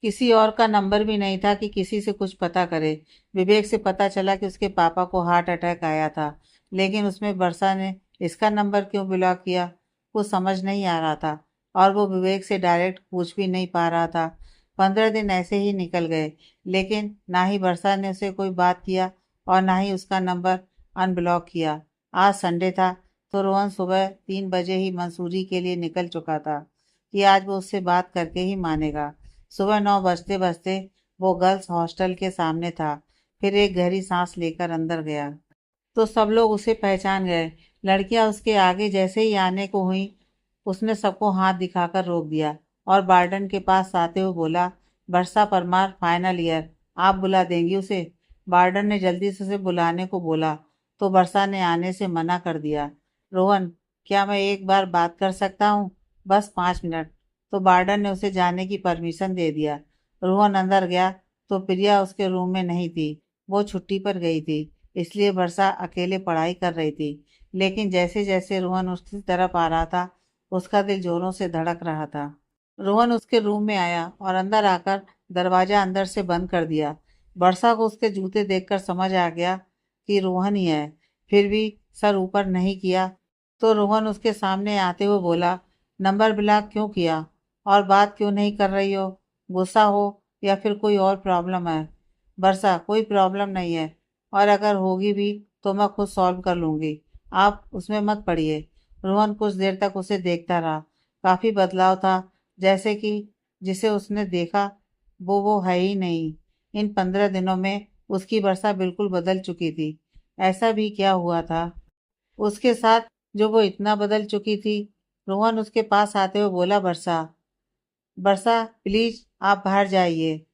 किसी और का नंबर भी नहीं था कि किसी से कुछ पता करे। विवेक से पता चला कि उसके पापा को हार्ट अटैक आया था, लेकिन उसमें वर्षा ने इसका नंबर क्यों ब्लॉक किया, कुछ समझ नहीं आ रहा था। और वो विवेक से डायरेक्ट पूछ भी नहीं पा रहा था। 15 दिन ऐसे ही निकल गए, लेकिन ना ही वर्षा ने उसे कोई बात किया और ना ही उसका नंबर अनब्लॉक किया। आज संडे था, तो रोहन सुबह 3 बजे ही मंसूरी के लिए निकल चुका था कि आज वो उससे बात करके ही मानेगा। सुबह 9 बजते बजते वो गर्ल्स हॉस्टल के सामने था। फिर एक गहरी सांस लेकर अंदर गया तो सब लोग उसे पहचान गए। लड़कियां उसके आगे जैसे ही आने को हुई, उसने सबको हाथ दिखाकर रोक दिया और वार्डन के पास आते हुए बोला, वर्षा परमार फाइनल ईयर, आप बुला देंगी उसे। वार्डन ने जल्दी से उसे बुलाने को बोला तो वर्षा ने आने से मना कर दिया। रोहन, क्या मैं एक बार बात कर सकता हूँ? बस 5 मिनट। तो वार्डन ने उसे जाने की परमिशन दे दिया। रोहन अंदर गया तो प्रिया उसके रूम में नहीं थी। वो छुट्टी पर गई थी, इसलिए वर्षा अकेले पढ़ाई कर रही थी। लेकिन जैसे जैसे रोहन उसकी तरफ आ रहा था, उसका दिल जोरों से धड़क रहा था। रोहन उसके रूम में आया और अंदर आकर दरवाजा अंदर से बंद कर दिया। वर्षा को उसके जूते देखकर समझ आ गया कि रोहन ही है। फिर भी सर ऊपर नहीं किया तो रोहन उसके सामने आते हुए बोला, नंबर ब्लॉक क्यों किया और बात क्यों नहीं कर रही हो? गुस्सा हो या फिर कोई और प्रॉब्लम है? वर्षा, कोई प्रॉब्लम नहीं है, और अगर होगी भी तो मैं खुद सॉल्व कर लूंगी, आप उसमें मत पड़िए। रोहन कुछ देर तक उसे देखता रहा। काफी बदलाव था, जैसे कि जिसे उसने देखा वो है ही नहीं। इन 15 दिनों में उसकी वर्षा बिल्कुल बदल चुकी थी। ऐसा भी क्या हुआ था उसके साथ जो वो इतना बदल चुकी थी? रोहन उसके पास आते हुए बोला, वर्षा, वर्षा प्लीज आप बाहर जाइए,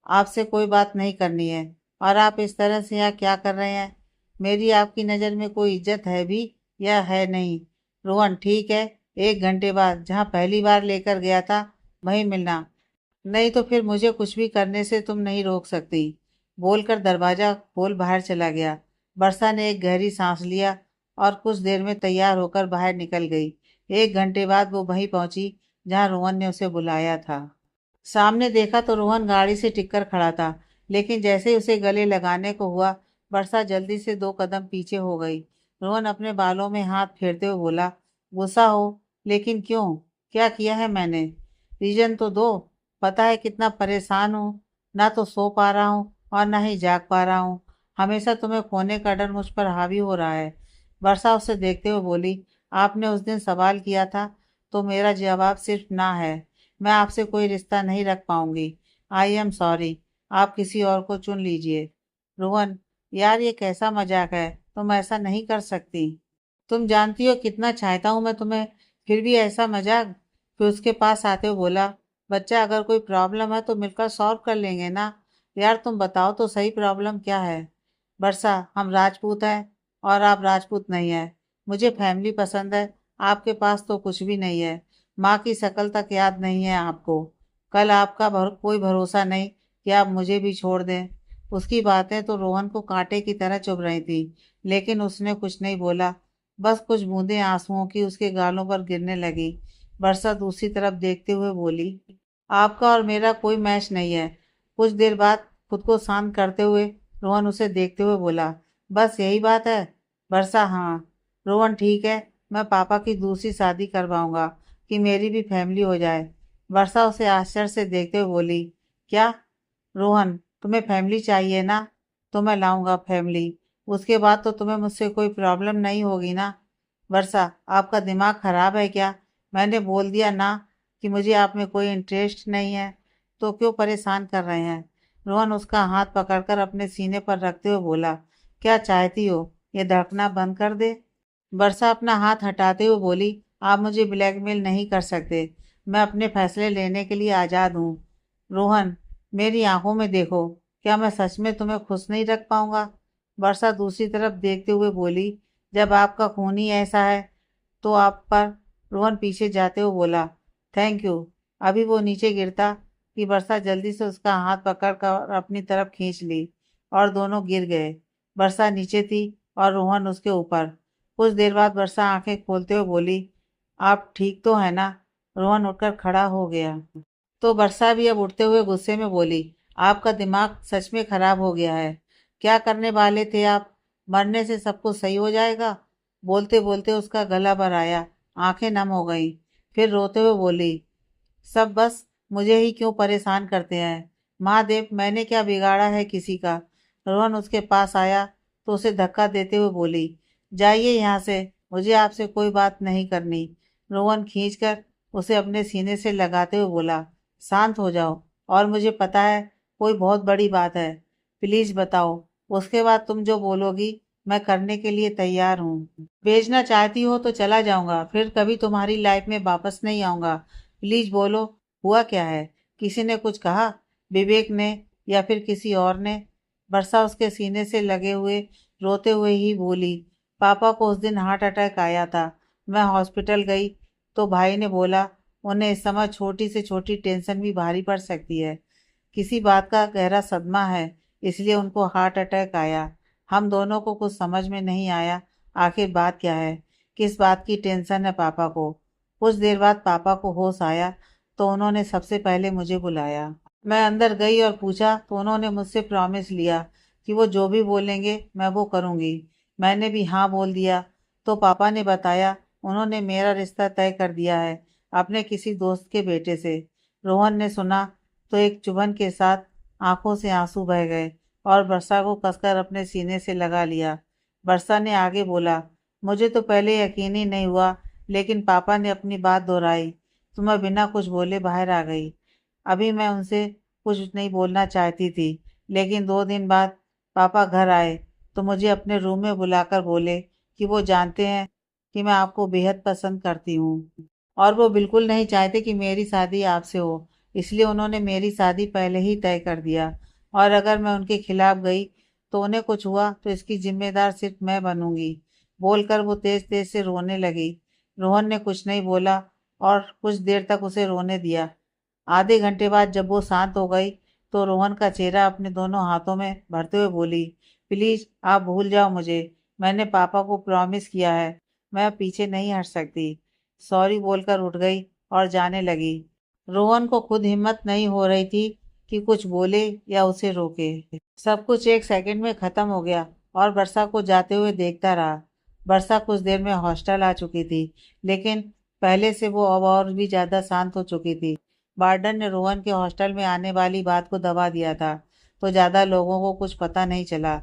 आपसे कोई बात नहीं करनी है। और आप इस तरह से यहाँ क्या कर रहे हैं? मेरी आपकी नज़र में कोई इज्जत है भी या है नहीं? रोहन, ठीक है, 1 घंटे बाद जहाँ पहली बार लेकर गया था वहीं मिलना, नहीं तो फिर मुझे कुछ भी करने से तुम नहीं रोक सकती। बोलकर दरवाजा खोल बाहर चला गया। वर्षा ने एक गहरी सांस लिया और कुछ देर में तैयार होकर बाहर निकल गई। 1 घंटे बाद वो वहीं पहुंची जहां रोहन ने उसे बुलाया था। सामने देखा तो रोहन गाड़ी से टिककर खड़ा था, लेकिन जैसे ही उसे गले लगाने को हुआ, वर्षा जल्दी से 2 कदम पीछे हो गई। रोहन अपने बालों में हाथ फेरते हुए बोला, गुस्सा हो? लेकिन क्यों? क्या किया है मैंने? रीजन तो दो। पता है कितना परेशान हूँ, ना तो सो पा रहा हूँ और ना ही जाग पा रहा हूँ। हमेशा तुम्हें खोने का डर मुझ पर हावी हो रहा है। वर्षा उसे देखते हुए बोली, आपने उस दिन सवाल किया था तो मेरा जवाब सिर्फ ना है। मैं आपसे कोई रिश्ता नहीं रख पाऊंगी। आई एम सॉरी, आप किसी और को चुन लीजिए। रोहन, यार ये कैसा मजाक है? तुम ऐसा नहीं कर सकती। तुम जानती हो कितना चाहता हूँ मैं तुम्हें, फिर भी ऐसा मजाक। फिर उसके पास आते हुए बोला, बच्चा, अगर कोई प्रॉब्लम है तो मिलकर सॉल्व कर लेंगे ना। यार तुम बताओ तो सही, प्रॉब्लम क्या है? वर्षा, हम राजपूत हैं और आप राजपूत नहीं है। मुझे फैमिली पसंद है, आपके पास तो कुछ भी नहीं है। माँ की शक्ल तक याद नहीं है आपको। कल आपका कोई भरोसा नहीं कि आप मुझे भी छोड़ दें। उसकी बातें तो रोहन को कांटे की तरह चुभ रही थी, लेकिन उसने कुछ नहीं बोला। बस कुछ बूंदें आंसुओं की उसके गालों पर गिरने लगी। वर्षा दूसरी तरफ देखते हुए बोली, आपका और मेरा कोई मैच नहीं है। कुछ देर बाद खुद को शांत करते हुए रोहन उसे देखते हुए बोला, बस यही बात है? वर्षा, हाँ। रोहन, ठीक है, मैं पापा की दूसरी शादी करवाऊंगा कि मेरी भी फैमिली हो जाए। वर्षा उसे आश्चर्य से देखते हुए बोली, क्या? रोहन, तुम्हें फैमिली चाहिए ना? तो मैं लाऊंगा फैमिली। उसके बाद तो तुम्हें मुझसे कोई प्रॉब्लम नहीं होगी ना? वर्षा, आपका दिमाग खराब है क्या? मैंने बोल दिया ना कि मुझे आप में कोई इंटरेस्ट नहीं है, तो क्यों परेशान कर रहे हैं? रोहन उसका हाथ पकड़कर अपने सीने पर रखते हुए बोला, क्या चाहती हो, ये धड़कना बंद कर दे? वर्षा अपना हाथ हटाते हुए बोली, आप मुझे ब्लैकमेल नहीं कर सकते। मैं अपने फैसले लेने के लिए आज़ाद हूँ। रोहन, मेरी आंखों में देखो, क्या मैं सच में तुम्हें खुश नहीं रख पाऊंगा? वर्षा दूसरी तरफ देखते हुए बोली, जब आपका खून ही ऐसा है तो आप पर। रोहन पीछे जाते हुए बोला, थैंक यू। अभी वो नीचे गिरता कि वर्षा जल्दी से उसका हाथ पकड़कर अपनी तरफ खींच ली और दोनों गिर गए। वर्षा नीचे थी और रोहन उसके ऊपर। कुछ देर बाद वर्षा आंखें खोलते हुए बोली, आप ठीक तो है ना? रोहन उठकर खड़ा हो गया तो वर्षा भी अब उठते हुए गुस्से में बोली, आपका दिमाग सच में खराब हो गया है। क्या करने वाले थे आप? मरने से सब कुछ सही हो जाएगा? बोलते बोलते उसका गला भर आया, आंखें नम हो गईं। फिर रोते हुए बोली, सब बस मुझे ही क्यों परेशान करते हैं। महादेव, मैंने क्या बिगाड़ा है किसी का। रोहन उसके पास आया तो उसे धक्का देते हुए बोली, जाइए यहाँ से, मुझे आपसे कोई बात नहीं करनी। रोहन खींचकर उसे अपने सीने से लगाते हुए बोला, शांत हो जाओ, और मुझे पता है कोई बहुत बड़ी बात है, प्लीज बताओ, उसके बाद तुम जो बोलोगी मैं करने के लिए तैयार हूँ। भेजना चाहती हो तो चला जाऊंगा, फिर कभी तुम्हारी लाइफ में वापस नहीं आऊंगा। प्लीज बोलो, हुआ क्या है? किसी ने कुछ कहा? विवेक ने या फिर किसी और ने? वर्षा उसके सीने से लगे हुए रोते हुए ही बोली, पापा को उस दिन हार्ट अटैक आया था। मैं हॉस्पिटल गई तो भाई ने बोला उन्हें इस समय छोटी से छोटी टेंशन भी भारी पड़ सकती है। किसी बात का गहरा सदमा है, इसलिए उनको हार्ट अटैक आया। हम दोनों को कुछ समझ में नहीं आया, आखिर बात क्या है, किस बात की टेंशन है पापा को। कुछ देर बाद पापा को होश आया तो उन्होंने सबसे पहले मुझे बुलाया। मैं अंदर गई और पूछा तो उन्होंने मुझसे प्रॉमिस लिया कि वो जो भी बोलेंगे मैं वो करूँगी। मैंने भी हाँ बोल दिया। तो पापा ने बताया उन्होंने मेरा रिश्ता तय कर दिया है अपने किसी दोस्त के बेटे से। रोहन ने सुना तो एक चुभन के साथ आंखों से आंसू बह गए और वर्षा को कसकर अपने सीने से लगा लिया। वर्षा ने आगे बोला, मुझे तो पहले यकीन ही नहीं हुआ, लेकिन पापा ने अपनी बात दोहराई तो मैं बिना कुछ बोले बाहर आ गई। अभी मैं उनसे कुछ नहीं बोलना चाहती थी, लेकिन 2 दिन बाद पापा घर आए तो मुझे अपने रूम में बुलाकर बोले कि वो जानते हैं कि मैं आपको बेहद पसंद करती हूँ और वो बिल्कुल नहीं चाहते कि मेरी शादी आपसे हो, इसलिए उन्होंने मेरी शादी पहले ही तय कर दिया। और अगर मैं उनके खिलाफ गई तो उन्हें कुछ हुआ तो इसकी जिम्मेदार सिर्फ मैं बनूंगी। बोलकर वो तेज तेज से रोने लगी। रोहन ने कुछ नहीं बोला और कुछ देर तक उसे रोने दिया। आधे घंटे बाद जब वो शांत हो गई तो रोहन का चेहरा अपने दोनों हाथों में भरते हुए बोली, प्लीज आप भूल जाओ मुझे, मैंने पापा को प्रॉमिस किया है, मैं अब पीछे नहीं हट सकती। सॉरी बोलकर उठ गई और जाने लगी। रोहन को खुद हिम्मत नहीं हो रही थी कि कुछ बोले या उसे रोके। सब कुछ एक सेकंड में खत्म हो गया और वर्षा को जाते हुए देखता रहा। वर्षा कुछ देर में हॉस्टल आ चुकी थी, लेकिन पहले से वो अब और भी ज्यादा शांत हो चुकी थी। वार्डन ने रोहन के हॉस्टल में आने वाली बात को दबा दिया था, तो ज्यादा लोगों को कुछ पता नहीं चला।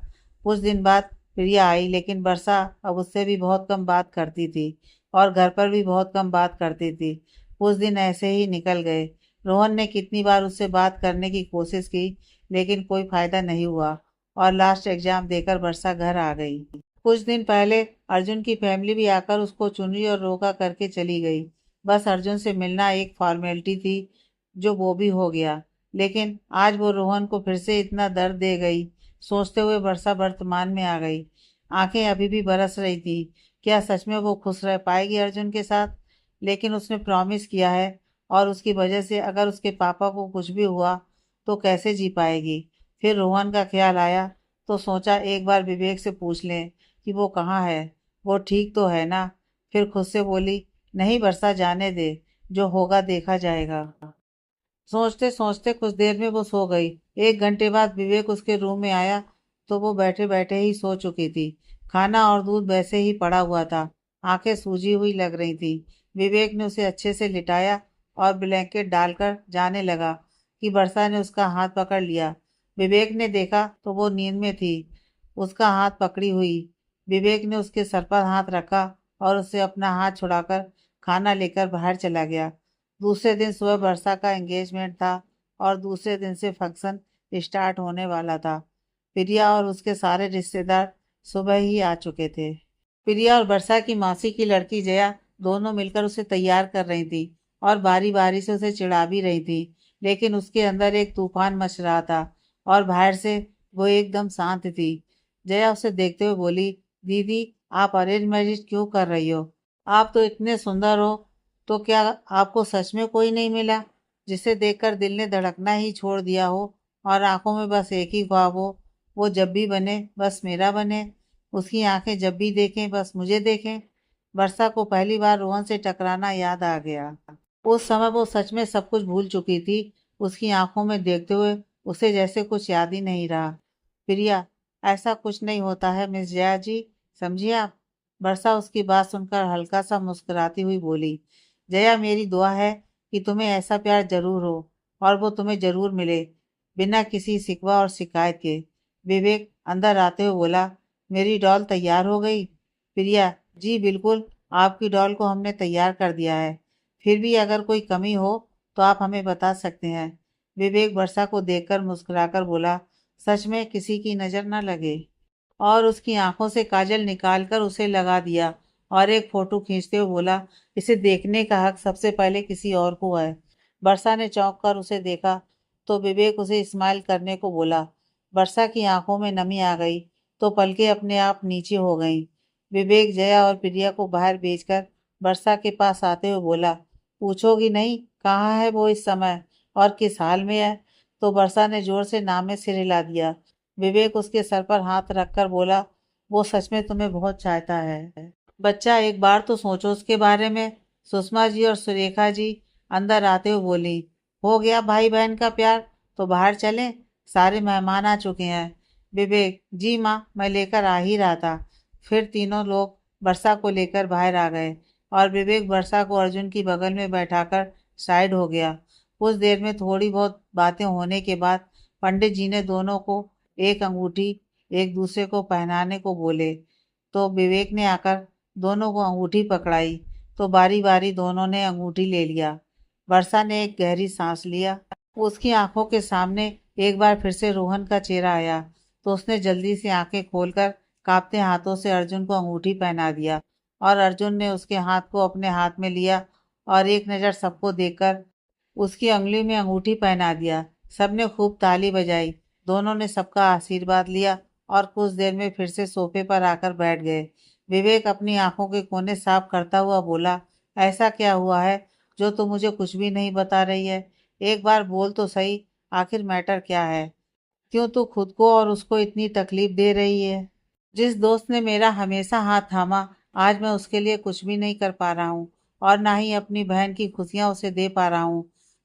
कुछ दिन बाद प्रिया आई, लेकिन वर्षा अब उससे भी बहुत कम बात करती थी और घर पर भी बहुत कम बात करती थी। कुछ दिन ऐसे ही निकल गए। रोहन ने कितनी बार उससे बात करने की कोशिश की, लेकिन कोई फायदा नहीं हुआ और लास्ट एग्जाम देकर वर्षा घर आ गई। कुछ दिन पहले अर्जुन की फैमिली भी आकर उसको चुनरी और रोका करके चली गई। बस अर्जुन से मिलना एक फॉर्मेलिटी थी, जो वो भी हो गया। लेकिन आज वो रोहन को फिर से इतना दर्द दे गई, सोचते हुए वर्षा वर्तमान में आ गई। आंखें अभी भी बरस रही थी। क्या सच में वो खुश रह पाएगी अर्जुन के साथ? लेकिन उसने प्रॉमिस किया है, और उसकी वजह से अगर उसके पापा को कुछ भी हुआ तो कैसे जी पाएगी। फिर रोहन का ख्याल आया तो सोचा एक बार विवेक से पूछ लें कि वो कहाँ है, वो ठीक तो है ना। फिर खुद से बोली, नहीं वर्षा, जाने दे, जो होगा देखा जाएगा। सोचते सोचते कुछ देर में वो सो गई। 1 घंटे बाद विवेक उसके रूम में आया तो वो बैठे बैठे ही सो चुकी थी। खाना और दूध वैसे ही पड़ा हुआ था। आंखें सूजी हुई लग रही थी। विवेक ने उसे अच्छे से लिटाया और ब्लैंकेट डालकर जाने लगा कि वर्षा ने उसका हाथ पकड़ लिया। विवेक ने देखा तो वो नींद में थी, उसका हाथ पकड़ी हुई। विवेक ने उसके सर पर हाथ रखा और उससे अपना हाथ छुड़ाकर खाना लेकर बाहर चला गया। दूसरे दिन सुबह वर्षा का एंगेजमेंट था और दूसरे दिन से फंक्शन स्टार्ट होने वाला था। प्रिया और उसके सारे रिश्तेदार सुबह ही आ चुके थे। प्रिया और वर्षा की मासी की लड़की जया दोनों मिलकर उसे तैयार कर रही थी और बारी बारी से उसे चिढ़ा भी रही थी, लेकिन उसके अंदर एक तूफान मच रहा था और बाहर से वो एकदम शांत थी। जया उसे देखते हुए बोली, दीदी आप अरेंज मैरिज क्यों कर रही हो? आप तो इतने सुंदर हो, तो क्या आपको सच में कोई नहीं मिला जिसे देखकर दिल ने धड़कना ही छोड़ दिया हो और आंखों में बस एक ही ख्वाब हो, वो जब भी बने बस मेरा बने, उसकी आंखें जब भी देखें बस मुझे देखें। वर्षा को पहली बार रोहन से टकराना याद आ गया। उस समय वो सच में सब कुछ भूल चुकी थी। उसकी आंखों में देखते हुए उसे जैसे कुछ याद ही नहीं रहा। प्रिया, ऐसा कुछ नहीं होता है मिस जया जी, समझिए आप। वर्षा उसकी बात सुनकर हल्का सा मुस्कुराती हुई बोली, जया, मेरी दुआ है कि तुम्हें ऐसा प्यार जरूर हो और वो तुम्हें जरूर मिले, बिना किसी सिकवा और शिकायत के। विवेक अंदर आते हुए बोला, मेरी डॉल तैयार हो गई? प्रिया, जी बिल्कुल, आपकी डॉल को हमने तैयार कर दिया है। फिर भी अगर कोई कमी हो तो आप हमें बता सकते हैं। विवेक वर्षा को देखकर मुस्कुराकर बोला, सच में किसी की नजर न लगे। और उसकी आंखों से काजल निकालकर उसे लगा दिया और एक फोटो खींचते हुए बोला, इसे देखने का हक सबसे पहले किसी और को है। वर्षा ने चौंक कर उसे देखा तो विवेक उसे स्माइल करने को बोला। वर्षा की आंखों में नमी आ गई तो पलकें अपने आप नीचे हो गईं। विवेक जया और प्रिया को बाहर भेजकर वर्षा के पास आते हुए बोला, पूछोगी नहीं कहाँ है वो इस समय और किस हाल में है? तो वर्षा ने जोर से नाम में सिर हिला दिया। विवेक उसके सर पर हाथ रखकर बोला, वो सच में तुम्हें बहुत चाहता है बच्चा, एक बार तो सोचो उसके बारे में। सुषमा जी और सुरेखा जी अंदर आते हुए बोली, हो गया भाई बहन का प्यार, तो बाहर चलें, सारे मेहमान आ चुके हैं। विवेक, जी माँ, मैं लेकर आ ही रहा था। फिर तीनों लोग वर्षा को लेकर बाहर आ गए और विवेक वर्षा को अर्जुन की बगल में बैठाकर साइड हो गया। कुछ देर में थोड़ी बहुत बातें होने के बाद पंडित जी ने दोनों को एक अंगूठी एक दूसरे को पहनाने को बोले। तो विवेक ने आकर दोनों को अंगूठी पकड़ाई तो बारी बारी दोनों ने अंगूठी ले लिया। वर्षा ने एक गहरी सांस लिया। उसकी आंखों के सामने एक बार फिर से रोहन का चेहरा आया तो उसने जल्दी से आंखें खोलकर कांपते हाथों से अर्जुन को अंगूठी पहना दिया और अर्जुन ने उसके हाथ को अपने हाथ में लिया और एक नज़र सबको देखकर उसकी अंगुली में अंगूठी पहना दिया। सबने खूब ताली बजाई, दोनों ने सबका आशीर्वाद लिया और कुछ देर में फिर से सोफे पर आकर बैठ गए। विवेक अपनी आंखों के कोने साफ करता हुआ बोला, ऐसा क्या हुआ है जो तुम मुझे कुछ भी नहीं बता रही है? एक बार बोल तो सही, आखिर मैटर क्या है? क्यों तू खुद को और उसको इतनी तकलीफ दे रही है? जिस दोस्त ने मेरा हमेशा हाथ थामा, आज मैं उसके लिए कुछ भी नहीं कर पा रहा हूँ और ना ही अपनी बहन की खुशियाँ उसे दे पा रहा हूँ।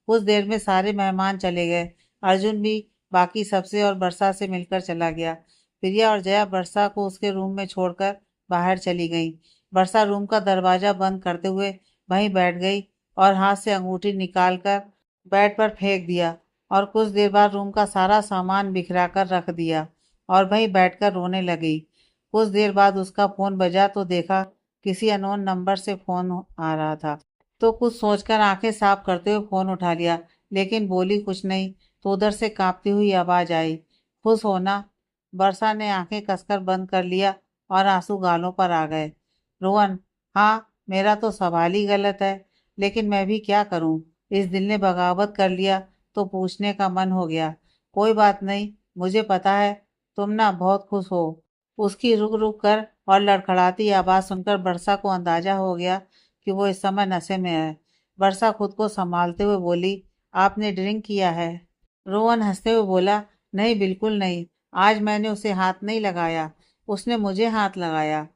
कुछ देर में सारे मेहमान चले गए। अर्जुन भी बाकी सबसे और वर्षा से मिलकर चला गया। प्रिया और जया वर्षा को उसके रूम में छोड़कर बाहर चली गई। वर्षा रूम का दरवाजा बंद करते हुए वहीं बैठ गई और हाथ से अंगूठी निकालकर बेड पर फेंक दिया और कुछ देर बाद रूम का सारा सामान बिखरा कर रख दिया और वहीं बैठकर रोने लगी। कुछ देर बाद उसका फोन बजा तो देखा किसी अननोन नंबर से फोन आ रहा था। तो कुछ सोचकर आंखें साफ करते हुए फोन उठा लिया, लेकिन बोली कुछ नहीं। तो उधर से कांपती हुई आवाज आई, खुश होना। वर्षा ने आंखें कसकर बंद कर लिया और आंसू गालों पर आ गए। रोहन, हाँ, मेरा तो सवाल ही गलत है, लेकिन मैं भी क्या करूं? इस दिल ने बगावत कर लिया तो पूछने का मन हो गया। कोई बात नहीं, मुझे पता है तुम ना बहुत खुश हो। उसकी रुक रुक कर और लड़खड़ाती आवाज सुनकर वर्षा को अंदाजा हो गया कि वो इस समय नशे में है। वर्षा खुद को संभालते हुए बोली, आपने ड्रिंक किया है? रोहन हंसते हुए बोला, नहीं बिल्कुल नहीं, आज मैंने उसे हाथ नहीं लगाया, उसने मुझे हाथ लगाया।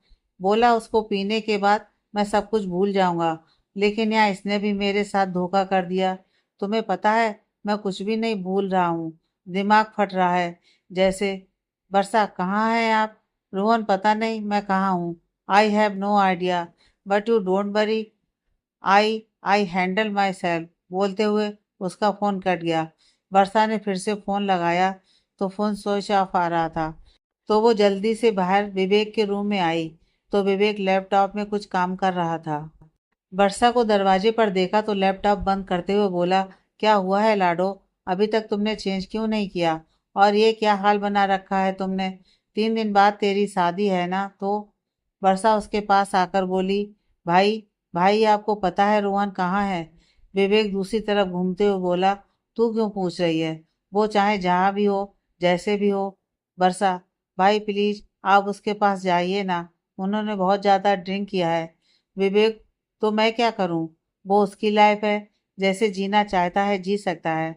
बोला उसको पीने के बाद मैं सब कुछ भूल जाऊंगा, लेकिन यहाँ इसने भी मेरे साथ धोखा कर दिया। तुम्हें पता है मैं कुछ भी नहीं भूल रहा हूँ, दिमाग फट रहा है जैसे। वर्षा, कहाँ है आप? रोहन, पता नहीं मैं कहाँ हूँ। I have no idea, but you don't worry, I I handle myself. बोलते हुए उसका फोन कट गया। वर्षा ने फिर से फोन लगाया तो फोन स्विच ऑफ आ रहा था। तो वो जल्दी से बाहर विवेक के रूम में आई तो विवेक लैपटॉप में कुछ काम कर रहा था। वर्षा को दरवाजे पर देखा तो लैपटॉप बंद करते हुए बोला, क्या हुआ है लाडो? अभी तक तुमने चेंज क्यों नहीं किया? और ये क्या हाल बना रखा है तुमने? 3 दिन बाद तेरी शादी है ना? तो वर्षा उसके पास आकर बोली, भाई, भाई आपको पता है रोहन कहाँ है? विवेक दूसरी तरफ घूमते हुए बोला, तू क्यों पूछ रही है? वो चाहे जहाँ भी हो, जैसे भी हो। वर्षा, भाई प्लीज आप उसके पास जाइए ना, उन्होंने बहुत ज़्यादा ड्रिंक किया है। विवेक, तो मैं क्या करूं? वो उसकी लाइफ है, जैसे जीना चाहता है जी सकता है।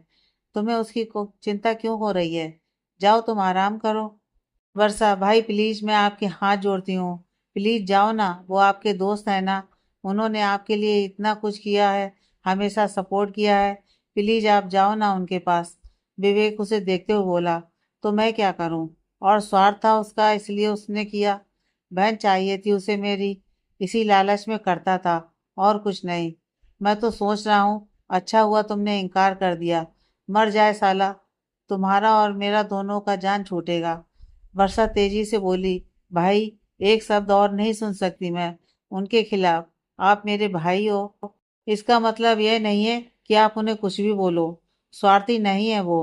तुम्हें उसकी चिंता क्यों हो रही है? जाओ तुम आराम करो। वर्षा, भाई प्लीज मैं आपके हाथ जोड़ती हूँ, प्लीज जाओ ना, वो आपके दोस्त है ना, उन्होंने आपके लिए इतना कुछ किया है, हमेशा सपोर्ट किया है, प्लीज आप जाओ ना उनके पास। विवेक उसे देखते हुए बोला, तो मैं क्या करूँ? और स्वार्थ था उसका इसलिए उसने किया। बहन चाहिए थी उसे मेरी, इसी लालच में करता था और कुछ नहीं। मैं तो सोच रहा हूँ अच्छा हुआ तुमने इनकार कर दिया। मर जाए साला, तुम्हारा और मेरा दोनों का जान छूटेगा। वर्षा तेजी से बोली, भाई एक शब्द और नहीं सुन सकती मैं उनके खिलाफ। आप मेरे भाई हो, इसका मतलब यह नहीं है कि आप उन्हें कुछ भी बोलो। स्वार्थी नहीं है वो।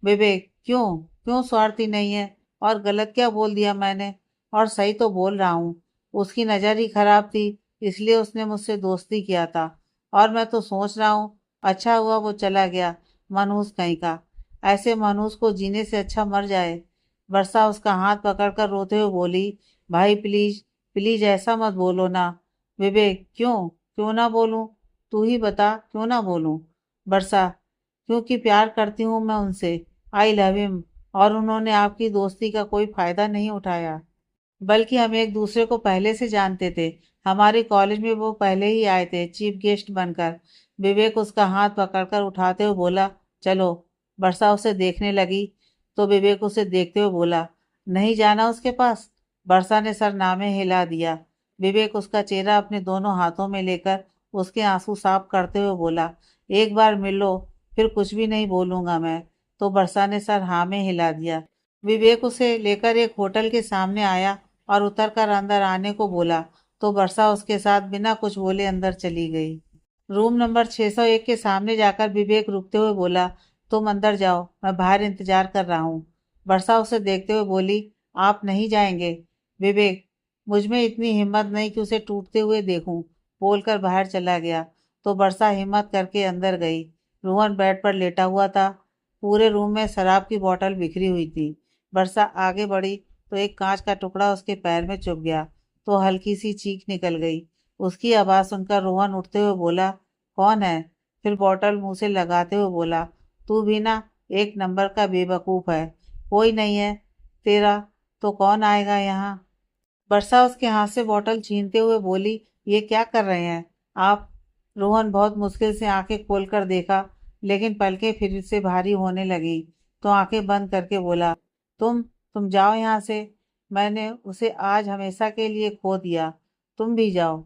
विवेक, क्यों क्यों स्वार्थी नहीं है? और गलत क्या बोल दिया मैंने? और सही तो बोल रहा हूँ। उसकी नज़र ही खराब थी, इसलिए उसने मुझसे दोस्ती किया था। और मैं तो सोच रहा हूँ अच्छा हुआ वो चला गया, मनहूस कहीं का। ऐसे मनहूस को जीने से अच्छा मर जाए। वर्षा उसका हाथ पकड़कर रोते हुए बोली, भाई प्लीज, प्लीज ऐसा मत बोलो ना। विवेक, क्यों क्यों ना बोलूं? तू ही बता क्यों ना बोलूं? वर्षा, क्योंकि प्यार करती हूँ मैं उनसे। I love him. और उन्होंने आपकी दोस्ती का कोई फायदा नहीं उठाया, बल्कि हम एक दूसरे को पहले से जानते थे। हमारे कॉलेज में वो पहले ही आए थे चीफ गेस्ट बनकर। विवेक उसका हाथ पकड़कर उठाते हुए बोला, चलो। वर्षा उसे देखने लगी तो विवेक उसे देखते हुए बोला, नहीं जाना उसके पास? वर्षा ने सरनामे हिला दिया। विवेक उसका चेहरा अपने दोनों हाथों में लेकर उसके आंसू साफ करते हुए बोला, एक बार मिल लो, फिर कुछ भी नहीं बोलूंगा मैं। तो वर्षा ने सर हाँ में हिला दिया। विवेक उसे लेकर एक होटल के सामने आया और उतरकर अंदर आने को बोला तो वर्षा उसके साथ बिना कुछ बोले अंदर चली गई। रूम नंबर 601 के सामने जाकर विवेक रुकते हुए बोला, तुम अंदर जाओ, मैं बाहर इंतजार कर रहा हूँ। वर्षा उसे देखते हुए बोली, आप नहीं जाएंगे? विवेक, मुझ में इतनी हिम्मत नहीं कि उसे टूटते हुए देखूं, बोलकर बाहर चला गया। तो वर्षा हिम्मत करके अंदर गई। रोहन बेड पर लेटा हुआ था। पूरे रूम में शराब की बोतल बिखरी हुई थी। वर्षा आगे बढ़ी तो एक कांच का टुकड़ा उसके पैर में चुभ गया, तो हल्की सी चीख निकल गई। उसकी आवाज़ सुनकर रोहन उठते हुए बोला, कौन है? फिर बॉटल मुंह से लगाते हुए बोला, तू भी ना एक नंबर का बेवकूफ़ है। कोई नहीं है तेरा तो कौन आएगा यहाँ? वर्षा उसके हाथ से बॉटल छीनते हुए बोली, ये क्या कर रहे हैं आप? रोहन बहुत मुश्किल से आंखें खोलकर देखा, लेकिन पलकें फिर से भारी होने लगी। तो आंखें बंद करके बोला, तुम जाओ यहाँ से। मैंने उसे आज हमेशा के लिए खो दिया, तुम भी जाओ।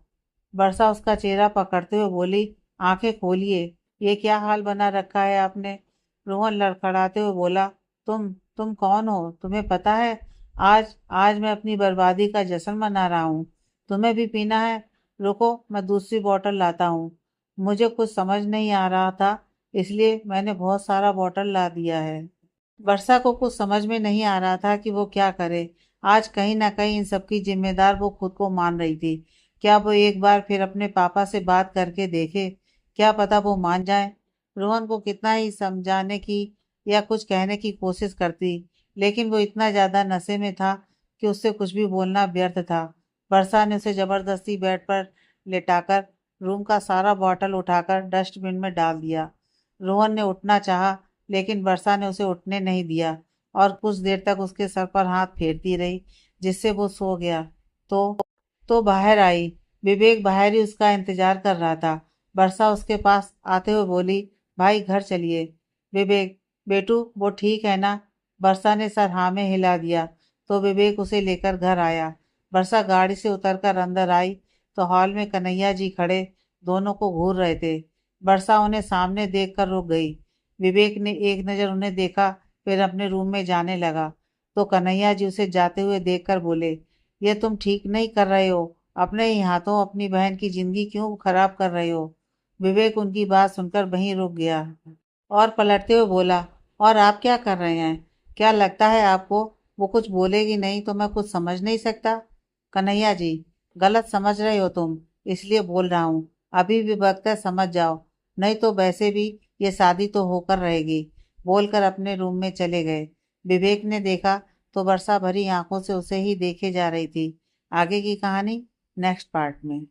वर्षा उसका चेहरा पकड़ते हुए बोली, आंखें खोलिए, ये क्या हाल बना रखा है आपने? रोहन लड़खड़ाते हुए बोला, तुम कौन हो? तुम्हें पता है आज आज मैं अपनी बर्बादी का जश्न मना रहा हूँ। तुम्हें भी पीना है? रुको, मैं दूसरी बोतल लाता हूँ। मुझे कुछ समझ नहीं आ रहा था, इसलिए मैंने बहुत सारा बोतल ला दिया है। वर्षा को कुछ समझ में नहीं आ रहा था कि वो क्या करे। आज कहीं ना कहीं इन सबकी जिम्मेदार वो खुद को मान रही थी। क्या वो एक बार फिर अपने पापा से बात करके देखे? क्या पता वो मान जाए। रोहन को कितना ही समझाने की या कुछ कहने की कोशिश करती, लेकिन वो इतना ज्यादा नशे में था कि उससे कुछ भी बोलना व्यर्थ था। वर्षा ने उसे जबरदस्ती बेड पर लेटाकर रूम का सारा बॉटल उठाकर डस्टबिन में डाल दिया। रोहन ने उठना चाहा, लेकिन वर्षा ने उसे उठने नहीं दिया और कुछ देर तक उसके सर पर हाथ फेरती रही, जिससे वो सो गया। तो तो बाहर आई। विवेक बाहर ही उसका इंतजार कर रहा था। वर्षा उसके पास आते हुए बोली, भाई घर चलिए। विवेक, बेटू वो ठीक है ना? वर्षा ने सर हाँ में हिला दिया। तो विवेक उसे लेकर घर आया। वर्षा गाड़ी से उतरकर अंदर आई तो हॉल में कन्हैया जी खड़े दोनों को घूर रहे थे। वर्षा उन्हें सामने देखकर रुक गई। विवेक ने एक नज़र उन्हें देखा, फिर अपने रूम में जाने लगा। तो कन्हैया जी उसे जाते हुए देखकर बोले, ये तुम ठीक नहीं कर रहे हो। अपने ही हाथों अपनी बहन की जिंदगी क्यों खराब कर रहे हो? विवेक उनकी बात सुनकर वहीं रुक गया और पलटते हुए बोला, और आप क्या कर रहे हैं? क्या लगता है आपको वो कुछ बोलेगी नहीं तो मैं कुछ समझ नहीं सकता? कन्हैया जी, गलत समझ रहे हो तुम, इसलिए बोल रहा हूँ। अभी भी वक्त है, समझ जाओ, नहीं तो वैसे भी ये शादी तो होकर रहेगी। बोलकर अपने रूम में चले गए। विवेक ने देखा तो वर्षा भरी आंखों से उसे ही देखे जा रही थी। आगे की कहानी नेक्स्ट पार्ट में।